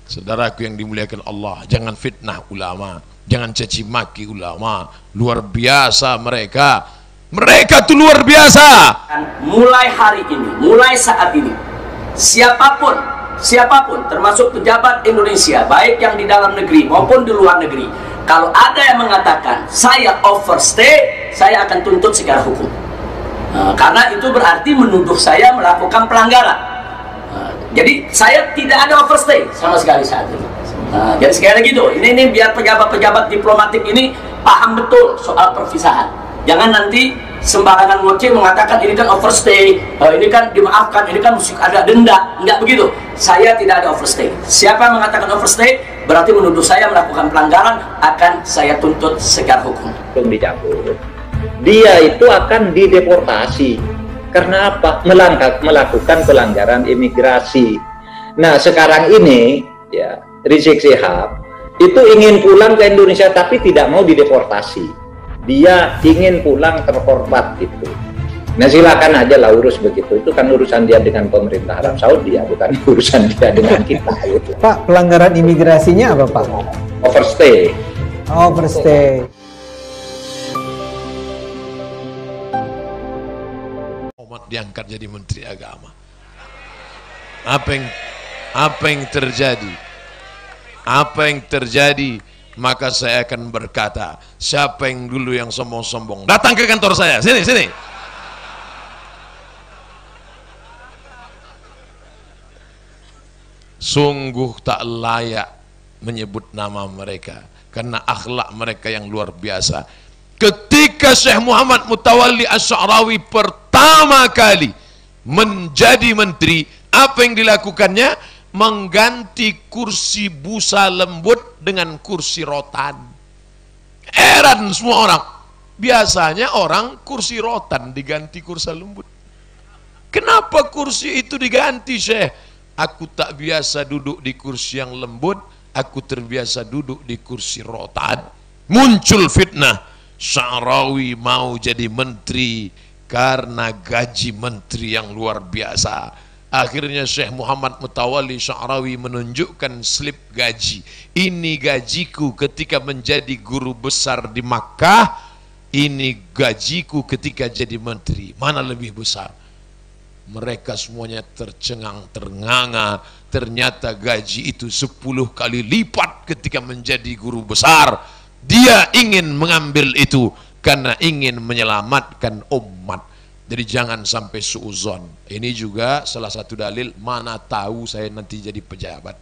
Saudaraku yang dimuliakan Allah, jangan fitnah ulama, jangan caci maki ulama. Luar biasa mereka. Mereka tuh luar biasa. Mulai hari ini, mulai saat ini, siapapun termasuk pejabat Indonesia, baik yang di dalam negeri maupun di luar negeri, kalau ada yang mengatakan saya overstay, saya akan tuntut secara hukum. Karena itu berarti menuduh saya melakukan pelanggaran. Jadi saya tidak ada overstay sama sekali saat ini. Jadi sekali lagi tuh, ini biar pejabat-pejabat diplomatik ini paham betul soal perpisahan. Jangan nanti sembarangan ngoceh mengatakan ini kan overstay, ini kan dimaafkan, ini kan mesti ada denda. Enggak begitu. Saya tidak ada overstay. Siapa yang mengatakan overstay berarti menuduh saya melakukan pelanggaran, akan saya tuntut secara hukum. Dicabut. Dia itu akan dideportasi. Karena apa? Melakukan pelanggaran imigrasi. Nah, sekarang ini ya, Rizik Syihab itu ingin pulang ke Indonesia tapi tidak mau dideportasi. Dia ingin pulang terhormat gitu. Nah, silakan aja lah urus begitu. Itu kan urusan dia dengan pemerintah Arab Saudi, ya, bukan urusan dia dengan kita gitu. Pak, pelanggaran imigrasinya apa, Pak? Overstay. Overstay. Diangkat jadi menteri agama. Apa yang terjadi? Apa yang terjadi? Maka saya akan berkata, siapa yang dulu yang sombong-sombong, datang ke kantor saya. Sini. Sungguh tak layak menyebut nama mereka karena akhlak mereka yang luar biasa. Ketika Syekh Muhammad Mutawalli Asy-Sya'rawi pertama kali menjadi menteri, apa yang dilakukannya? Mengganti kursi busa lembut dengan kursi rotan. Heran semua orang. Biasanya orang kursi rotan diganti kursi lembut. Kenapa kursi itu diganti, Syekh? Aku tak biasa duduk di kursi yang lembut, aku terbiasa duduk di kursi rotan. Muncul fitnah. Sya'rawi mau jadi menteri karena gaji menteri yang luar biasa. Akhirnya Syekh Muhammad Mutawalli Sya'rawi menunjukkan slip gaji. Ini gajiku ketika menjadi guru besar di Makkah, ini gajiku ketika jadi menteri. Mana lebih besar? Mereka semuanya tercengang, ternganga. Ternyata gaji itu 10 kali lipat ketika menjadi guru besar. Dia ingin mengambil itu karena ingin menyelamatkan umat. Jadi jangan sampai suuzon. Ini juga salah satu dalil, mana tahu saya nanti jadi pejabat.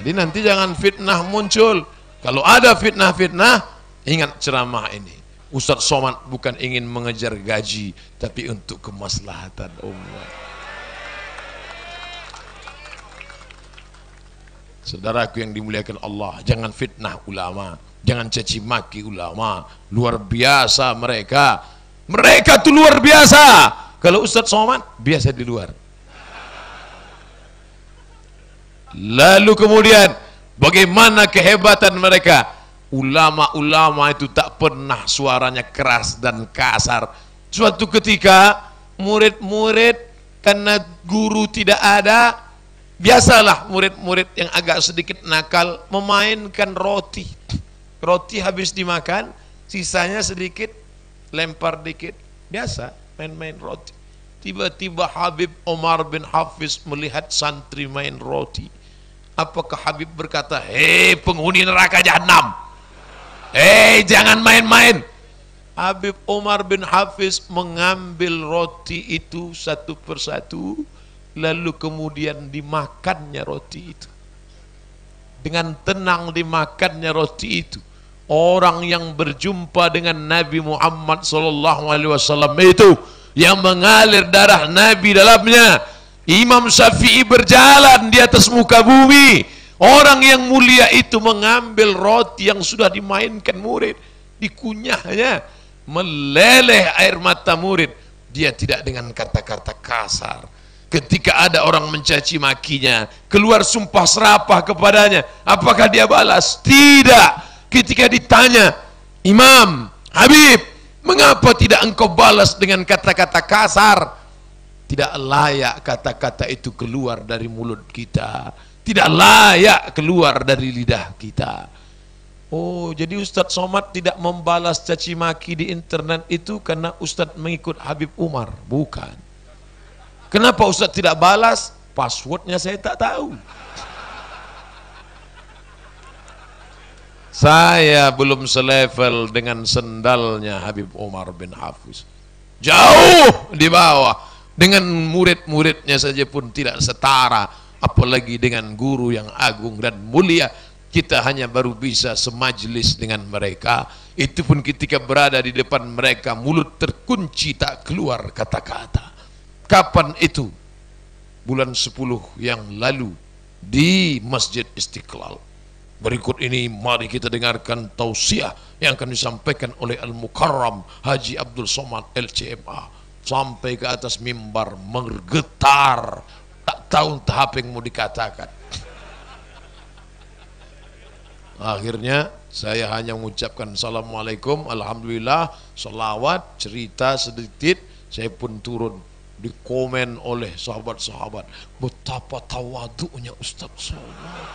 Jadi nanti jangan fitnah muncul. Kalau ada fitnah-fitnah, ingat ceramah ini. Ustadz Somad bukan ingin mengejar gaji, tapi untuk kemaslahatan umat. Saudaraku yang dimuliakan Allah, jangan fitnah ulama, jangan caci maki ulama. Luar biasa mereka. Mereka tuh luar biasa. Kalau Ustadz Somad biasa di luar. Lalu kemudian bagaimana kehebatan mereka? Ulama-ulama itu tak pernah suaranya keras dan kasar. Suatu ketika murid-murid karena guru tidak ada, biasalah murid-murid yang agak sedikit nakal memainkan roti. Roti habis dimakan, sisanya sedikit, lempar dikit. Biasa main-main roti. Tiba-tiba Habib Umar bin Hafiz melihat santri main roti. Apakah Habib berkata, hei penghuni neraka jahanam, hei jangan main-main. Habib Umar bin Hafiz mengambil roti itu satu persatu, lalu kemudian dimakannya roti itu. Dengan tenang dimakannya roti itu. Orang yang berjumpa dengan Nabi Muhammad SAW itu, yang mengalir darah Nabi dalamnya. Imam Syafi'i berjalan di atas muka bumi. Orang yang mulia itu mengambil roti yang sudah dimainkan murid, dikunyahnya, meleleh air mata murid. Dia tidak dengan kata-kata kasar. Ketika ada orang mencaci makinya, keluar sumpah serapah kepadanya, apakah dia balas? Tidak. Ketika ditanya, Imam, Habib, mengapa tidak engkau balas dengan kata-kata kasar? Tidak layak kata-kata itu keluar dari mulut kita, tidak layak keluar dari lidah kita. Oh, jadi Ustadz Somad tidak membalas caci maki di internet itu karena Ustadz mengikut Habib Umar? Bukan. Kenapa Ustadz tidak balas? Passwordnya saya tak tahu. Saya belum selevel dengan sendalnya Habib Umar bin Hafiz. Jauh di bawah. Dengan murid-muridnya saja pun tidak setara, apalagi dengan guru yang agung dan mulia. Kita hanya baru bisa semajlis dengan mereka, itu pun ketika berada di depan mereka mulut terkunci tak keluar kata-kata. Kapan itu? Bulan 10 yang lalu di Masjid Istiqlal. Berikut ini mari kita dengarkan tausiah yang akan disampaikan oleh Al-Mukarram Haji Abdul Somad LCMA. Sampai ke atas mimbar menggetar, tak tahu entah apa yang mau dikatakan. Akhirnya saya hanya mengucapkan assalamualaikum, alhamdulillah, salawat, cerita sedikit. Saya pun turun, dikomen oleh sahabat-sahabat, betapa tawaduknya Ustaz Somad,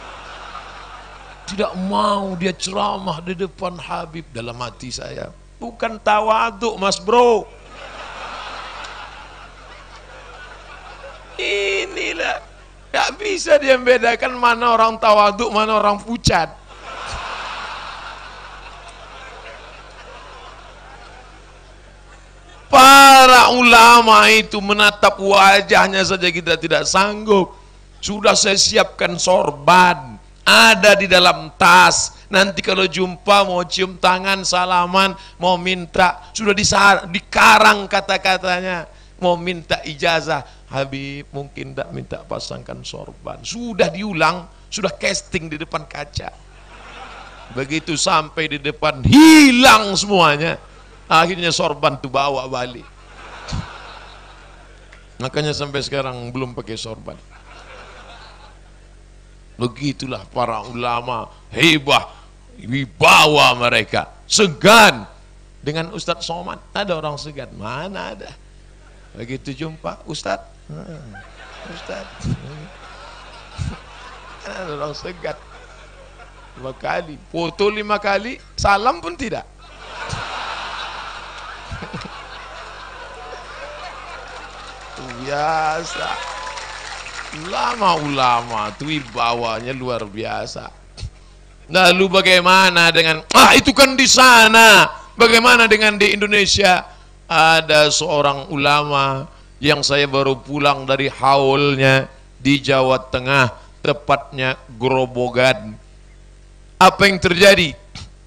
tidak mau dia ceramah di depan Habib. Dalam hati saya, bukan tawaduk mas bro, inilah gak bisa dia membedakan mana orang tawaduk, mana orang pucat. Para ulama itu menatap wajahnya saja kita tidak sanggup. Sudah saya siapkan sorban, ada di dalam tas. Nanti kalau jumpa mau cium tangan, salaman, mau minta, sudah dikarang kata-katanya. Mau minta ijazah, Habib mungkin tak minta pasangkan sorban. Sudah diulang, sudah casting di depan kaca. Begitu sampai di depan, hilang semuanya. Akhirnya sorban itu bawa balik. Makanya sampai sekarang belum pakai sorban. Begitulah para ulama, hebah, wibawa mereka. Segan dengan Ustadz Somad. Ada orang segan? Mana ada? Begitu jumpa Ustadz, Ustadz, ada orang segan. 5 kali, foto 5 kali, salam pun tidak. Biasa. Ulama-ulama itu wibawanya luar biasa. Lalu bagaimana dengan itu kan di sana? Bagaimana dengan di Indonesia? Ada seorang ulama yang saya baru pulang dari haulnya di Jawa Tengah, tepatnya Grobogan. Apa yang terjadi?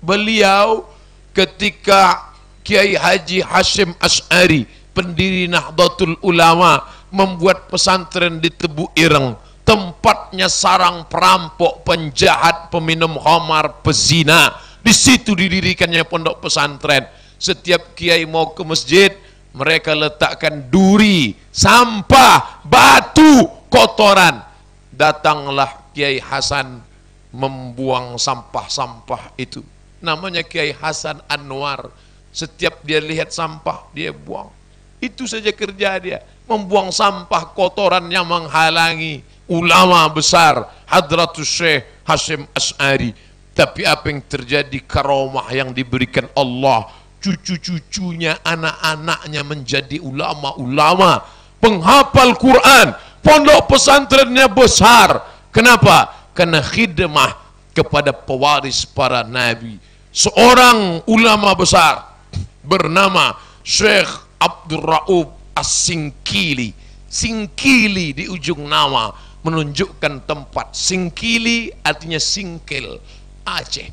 Beliau ketika Kiai Haji Hashim Asy'ari, pendiri Nahdlatul Ulama, membuat pesantren di Tebu Ireng, tempatnya sarang perampok, penjahat, peminum khamar, pezina. Di situ didirikannya pondok pesantren. Setiap kiai mau ke masjid, mereka letakkan duri, sampah, batu, kotoran. Datanglah Kiai Hasan membuang sampah-sampah itu. Namanya Kiai Hasan Anwar. Setiap dia lihat sampah, dia buang. Itu saja kerja dia, membuang sampah, kotoran yang menghalangi ulama besar Hadratus Syekh Hashim Asy'ari. Tapi apa yang terjadi? Karomah yang diberikan Allah, cucu-cucunya, anak-anaknya menjadi ulama-ulama, penghafal Quran, pondok pesantrennya besar. Kenapa? Karena khidmah kepada pewaris para nabi. Seorang ulama besar bernama Syekh Abdul Raub As-Singkili. Singkili di ujung nama menunjukkan tempat. Singkili artinya singkil, Aceh.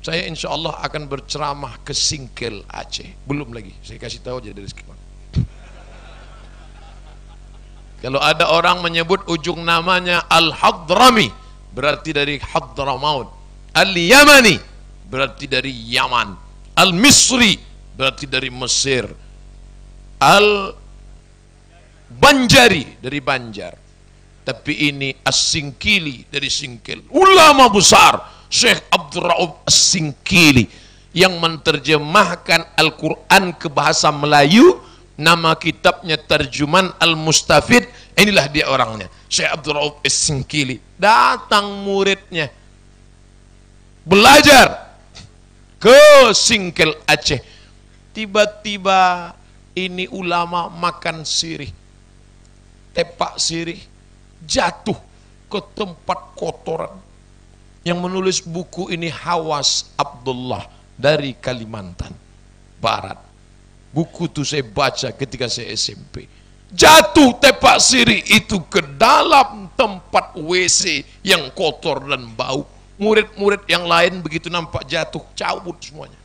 Saya insya Allah akan berceramah ke Singkil, Aceh. Belum lagi, saya kasih tahu aja dari sekarang. Kalau ada orang menyebut ujung namanya Al-Hadrami, berarti dari Hadramaut. Al-Yamani, berarti dari Yaman. Al-Misri, berarti dari Mesir. Al-Banjari, dari Banjar. Tapi ini As-Singkili, dari Singkil. Ulama besar Syekh Abdul Raub As-Singkili yang menerjemahkan Al-Quran ke bahasa Melayu Nama kitabnya Tarjuman Al-Mustafid. Inilah dia orangnya, Syekh Abdul Rauf As-Singkili. Datang muridnya belajar ke Singkil Aceh. Tiba-tiba ini ulama makan sirih, tepak sirih, jatuh ke tempat kotoran. Yang menulis buku ini Hawas Abdullah dari Kalimantan Barat. Buku itu saya baca ketika saya SMP. Jatuh tepak sirih itu ke dalam tempat WC yang kotor dan bau. Murid-murid yang lain begitu nampak jatuh, cabut semuanya.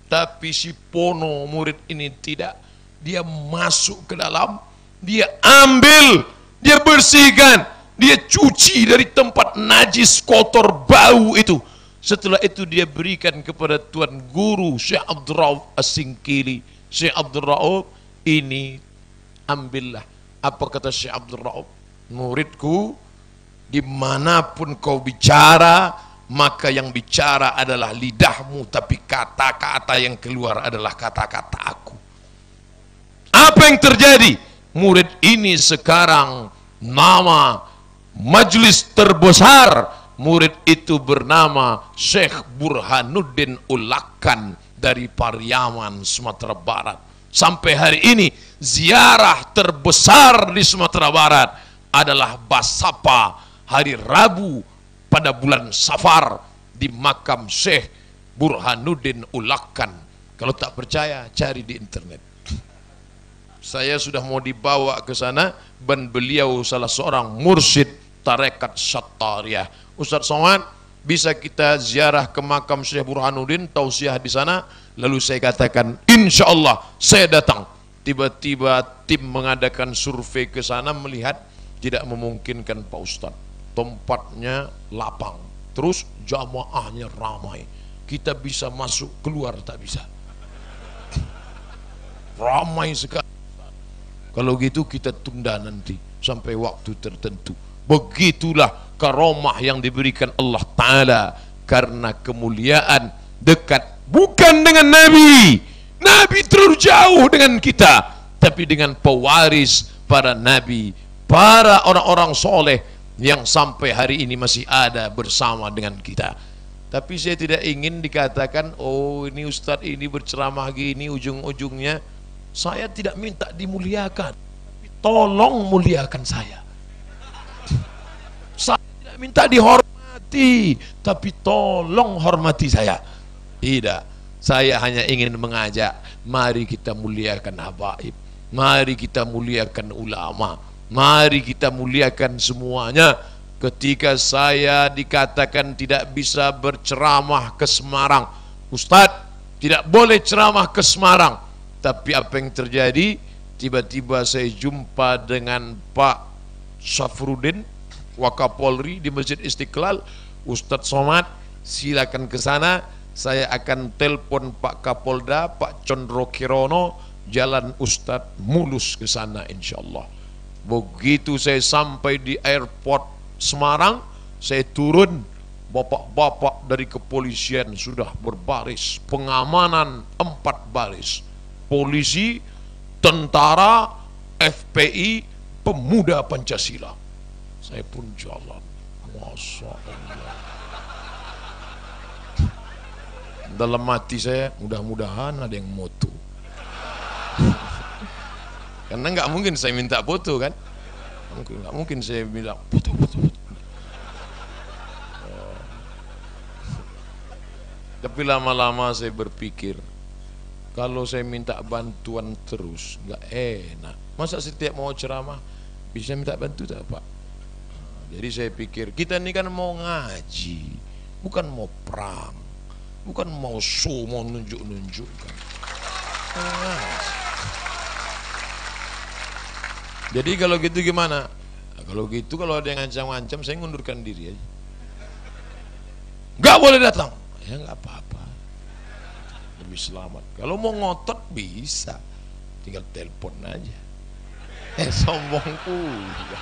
Tapi si Pono murid ini tidak. Dia masuk ke dalam, dia ambil, dia bersihkan, dia cuci dari tempat najis, kotor, bau itu. Setelah itu dia berikan kepada Tuan Guru Syekh Abdul Rauf As-Singkili. Syekh Abdul Rauf, ini ambillah. Apa kata Syekh Abdul Rauf? Muridku, dimanapun kau bicara, maka yang bicara adalah lidahmu, tapi kata-kata yang keluar adalah kata-kata aku. Apa yang terjadi? Murid ini sekarang nama majelis terbesar. Murid itu bernama Syekh Burhanuddin Ulakan dari Pariaman, Sumatera Barat. Sampai hari ini ziarah terbesar di Sumatera Barat adalah Basapa hari Rabu pada bulan Safar di makam Syekh Burhanuddin Ulakan. Kalau tak percaya cari di internet. Saya sudah mau dibawa ke sana dan beliau salah seorang mursyid tarekat Syattariyah. Ustaz Somad, bisa kita ziarah ke makam Syekh Burhanuddin, tausiah di sana? Lalu saya katakan, insya Allah saya datang. Tiba-tiba tim mengadakan survei ke sana, melihat tidak memungkinkan Pak Ustaz. Tempatnya lapang, terus jamaahnya ramai. Kita bisa masuk, keluar tak bisa. Ramai sekali. Kalau gitu kita tunda nanti sampai waktu tertentu. Begitulah karomah yang diberikan Allah Ta'ala. Karena kemuliaan dekat bukan dengan Nabi. Nabi terlalu jauh dengan kita, tapi dengan pewaris para Nabi, para orang-orang soleh yang sampai hari ini masih ada bersama dengan kita. Tapi saya tidak ingin dikatakan, oh ini Ustadz ini berceramah gini, ujung-ujungnya saya tidak minta dimuliakan, tapi tolong muliakan saya. Saya tidak minta dihormati, tapi tolong hormati saya. Tidak, saya hanya ingin mengajak, mari kita muliakan habaib, mari kita muliakan ulama, mari kita muliakan semuanya. Ketika saya dikatakan tidak bisa berceramah ke Semarang, Ustadz tidak boleh ceramah ke Semarang. Tapi apa yang terjadi? Tiba-tiba saya jumpa dengan Pak Syafruddin Wakapolri di Masjid Istiqlal. Ustadz Somad, silakan ke sana. Saya akan telepon Pak Kapolda, Pak Condro Kirono, jalan Ustadz mulus ke sana insyaallah. Begitu saya sampai di airport Semarang, saya turun, bapak-bapak dari kepolisian sudah berbaris, pengamanan 4 baris, polisi, tentara, FPI, pemuda Pancasila. Saya pun jalan, Masya Allah. Dalam hati saya, mudah-mudahan ada yang moto. Karena nggak mungkin saya minta foto kan, nggak mungkin saya bilang foto. Tapi lama-lama saya berpikir, kalau saya minta bantuan terus nggak enak. Masa setiap mau ceramah bisa minta bantu tak Pak? Jadi saya pikir kita ini kan mau ngaji, bukan mau perang, bukan mau show, mau nunjuk-nunjukkan. Jadi kalau gitu gimana? Nah, kalau gitu kalau ada yang ngancam-ngancam, saya ngundurkan diri aja. Nggak boleh datang. Ya nggak apa-apa, lebih selamat. Kalau mau ngotot bisa, tinggal telepon aja. Sombong pula.